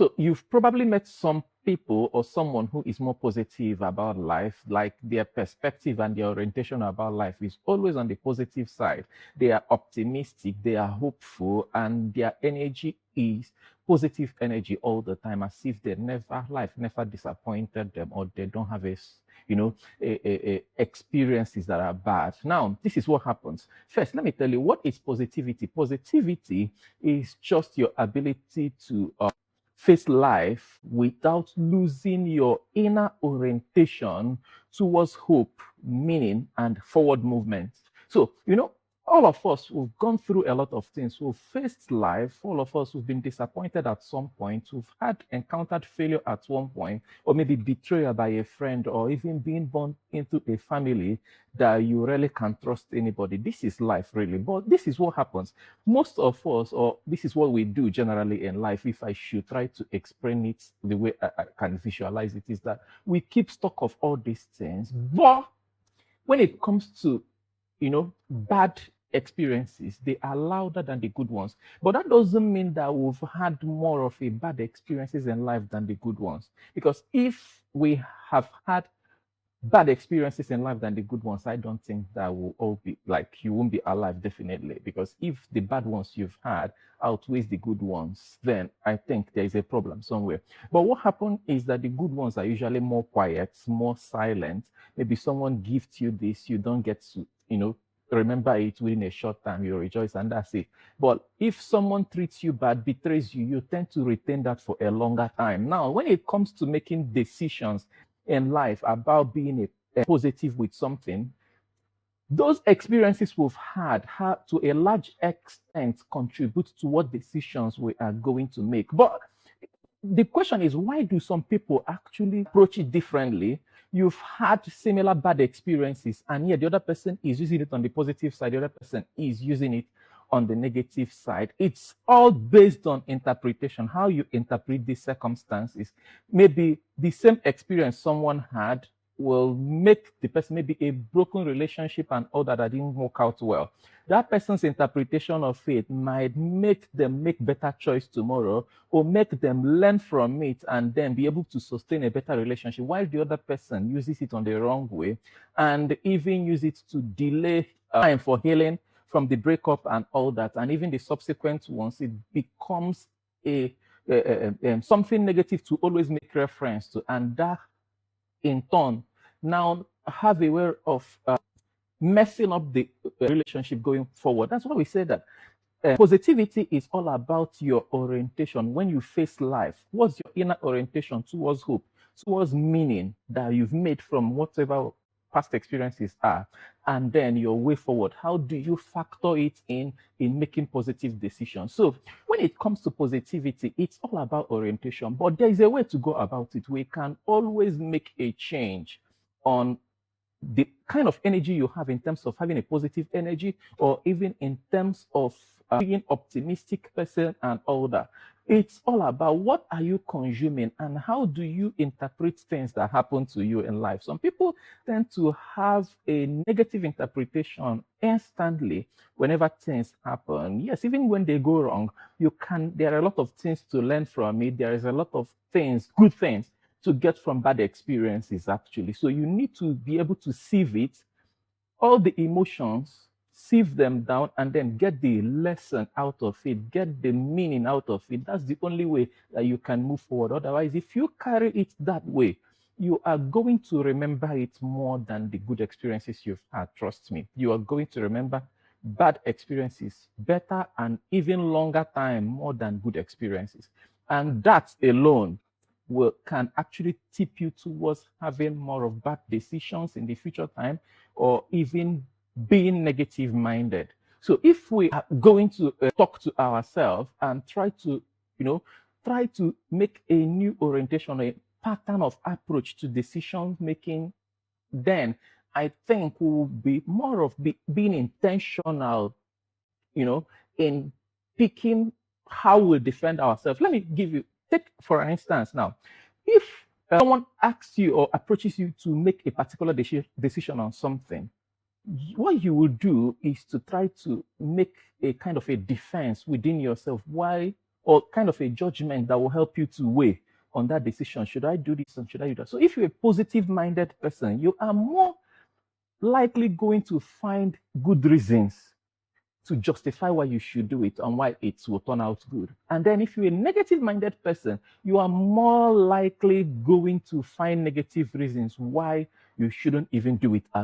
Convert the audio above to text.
So you've probably met some people or someone who is more positive about life, like their perspective and their orientation about life is always on the positive side. They are optimistic, they are hopeful, and their energy is positive energy all the time, as if life never disappointed them, or they don't have you know, experiences that are bad. Now, this is what happens. First, let me tell you what is positivity. Positivity is just your ability to face life without losing your inner orientation towards hope, meaning, and forward movement. So, all of us who've gone through a lot of things, who've faced life, all of us who've been disappointed at some point, who've encountered failure at one point, or maybe betrayal by a friend, or even being born into a family that you really can't trust anybody. This is life, really. But this is what happens. Most of us, or this is what we do generally in life, if I should try to explain it the way I can visualize it, is that we keep stock of all these things. But when it comes to, bad experiences, they are louder than the good ones. But that doesn't mean that we've had more of a bad experiences in life than the good ones. Because if we have had bad experiences in life than the good ones, I don't think that will all be like, you won't be alive, definitely. Because if the bad ones you've had outweighs the good ones, then I think there is a problem somewhere. But what happened is that the good ones are usually more quiet, more silent. Maybe someone gifts you this, you don't get to, remember it within a short time, you rejoice, and that's it. But if someone treats you bad, betrays you, you tend to retain that for a longer time. Now, when it comes to making decisions in life about being a positive with something, those experiences we've had to a large extent contribute to what decisions we are going to make. But the question is, why do some people actually approach it differently? You've had similar bad experiences, and yet the other person is using it on the positive side, the other person is using it on the negative side. It's all based on interpretation, how you interpret these circumstances. Maybe the same experience someone had will make the person, maybe a broken relationship and all that didn't work out well. That person's interpretation of it might make them make better choice tomorrow, or make them learn from it and then be able to sustain a better relationship, while the other person uses it on the wrong way and even use it to delay time for healing from the breakup and all that, and even the subsequent ones. It becomes something negative to always make reference to, and that in turn now have a way of messing up the relationship going forward. That's why we say that positivity is all about your orientation when you face life. What's your inner orientation towards hope, towards meaning that you've made from whatever past experiences are, and then your way forward? How do you factor it in making positive decisions? So when it comes to positivity, it's all about orientation, but there is a way to go about it. We can always make a change on the kind of energy you have in terms of having a positive energy, or even in terms of being optimistic person and all that. It's all about what are you consuming and how do you interpret things that happen to you in life. Some people tend to have a negative interpretation instantly whenever things happen. Yes, even when they go wrong, there are a lot of things to learn from it. There is a lot of things, good things, to get from bad experiences, actually. So you need to be able to sieve it, all the emotions, sieve them down, and then get the lesson out of it, get the meaning out of it. That's the only way that you can move forward. Otherwise, if you carry it that way, you are going to remember it more than the good experiences you've had. Trust me, you are going to remember bad experiences better and even longer time more than good experiences. And that alone can actually tip you towards having more of bad decisions in the future time, or even being negative minded. So if we are going to talk to ourselves and try to make a new orientation, a pattern of approach to decision making, then I think we'll be more of being intentional, in picking how we defend ourselves. Let me take for instance now, if someone asks you or approaches you to make a particular decision on something, what you will do is to try to make a kind of a defense within yourself. Why or kind of a judgment that will help you to weigh on that decision. Should I do this and should I do that? So if you're a positive-minded person, you are more likely going to find good reasons to justify why you should do it and why it will turn out good. And then if you're a negative-minded person, you are more likely going to find negative reasons why you shouldn't even do it at